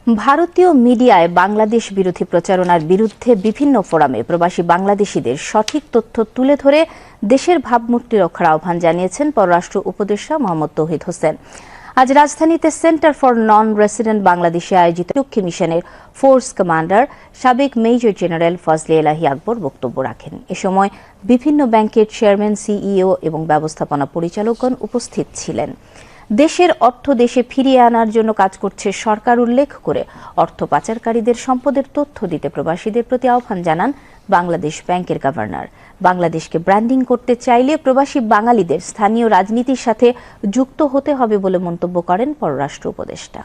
ভারতীয় মিডিয়ায় বাংলাদেশ বিরোধী প্রচারণার বিরুদ্ধে বিভিন্ন ফোরামে প্রবাসী বাংলাদেশিদের সঠিক তথ্য তুলে ধরে দেশের ভাবমূর্তি রক্ষার আহ্বান জানিয়েছেন পররাষ্ট্র উপদেষ্টা মোহাম্মদ তৌহিদ হোসেন। আজ রাজধানীতে সেন্টার ফর নন রেসিডেন্ট বাংলাদেশে আয়োজিত লক্ষ্মী মিশনের ফোর্স কমান্ডার সাবেক মেজর জেনারেল ফজলে এলাহি আকবর বক্তব্য রাখেন। এ সময় বিভিন্ন ব্যাংকের চেয়ারম্যান, সিইও এবং ব্যবস্থাপনা পরিচালকগণ উপস্থিত ছিলেন। দেশের অর্থ দেশে ফিরিয়ে আনার জন্য কাজ করছে সরকার উল্লেখ করে অর্থ পাচারকারীদের সম্পদের তথ্য দিতে প্রবাসীদের প্রতি আহ্বান জানান বাংলাদেশ ব্যাংকের গভর্নর। বাংলাদেশকে ব্র্যান্ডিং করতে চাইলে প্রবাসী বাঙালিদের স্থানীয় রাজনীতির সাথে যুক্ত হতে হবে বলে মন্তব্য করেন পররাষ্ট্র উপদেষ্টা।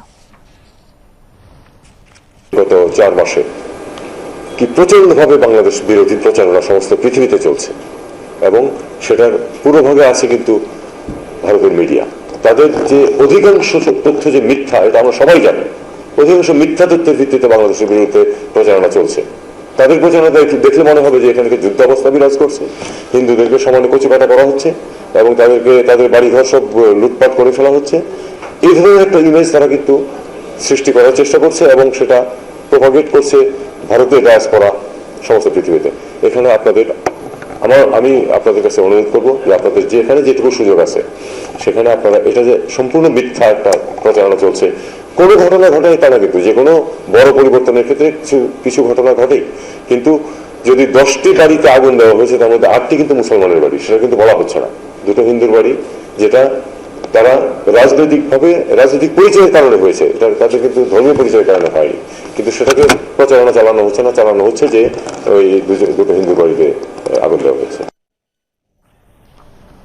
গত 4 মাসে কি প্রচন্ডভাবে বাংলাদেশ বিরোধী প্রচারণা সমস্ত পৃথিবীতে চলছে এবং সেটার পুরোভাগে আছে কিন্তু ভারতের মিডিয়া। তাদের যে অধিকাংশ তথ্য যে মিথ্যা, এটা আমরা সবাই জানি। অধিকাংশ মিথ্যা তথ্যের ভিত্তিতে বাংলাদেশের বিরুদ্ধে প্রচারণা চলছে। তাদের প্রচারণা দেখলে মনে হবে যে এখানে যুদ্ধ অবস্থা বিরাজ করছে, হিন্দুদেরকে সমানে কচিকাটা করা হচ্ছে এবং তাদের বাড়িঘর সব লুটপাট করে ফেলা হচ্ছে। এই ধরনের একটা ইমেজ তারা কিন্তু সৃষ্টি করার চেষ্টা করছে এবং সেটা প্রপাগেট করছে ভারতীয় ডায়াসপোরা সমস্ত পৃথিবীতে। এখানে আমি আপনাদের কাছে অনুরোধ করবো যে আপনাদের যেখানে যেটুকু সুযোগ আছে সেখানে আপনারা, এটা যে সম্পূর্ণ মিথ্যা একটা প্রচারণা চলছে, কোনো ঘটনা ঘটে তা না, কিন্তু যে কোনো বড় পরিবর্তনের ক্ষেত্রে কিছু ঘটনা ঘটে, কিন্তু যদি 10টি বাড়িতে আগুন দেওয়া হয়েছে তার মধ্যে 8টি কিন্তু মুসলমানের বাড়ি, সেটা কিন্তু বলা হচ্ছে না। 2টো হিন্দুর বাড়ি, যেটা তারা রাজনৈতিক পরিচয়ের কারণে হয়েছে, এটা তাদের কিন্তু ধর্মীয় পরিচয়ের কারণে হয়নি, কিন্তু সেটাকে প্রচারণা চালানো হচ্ছে যে ওই 2টো হিন্দুর বাড়িতে আগুন দেওয়া হয়েছে।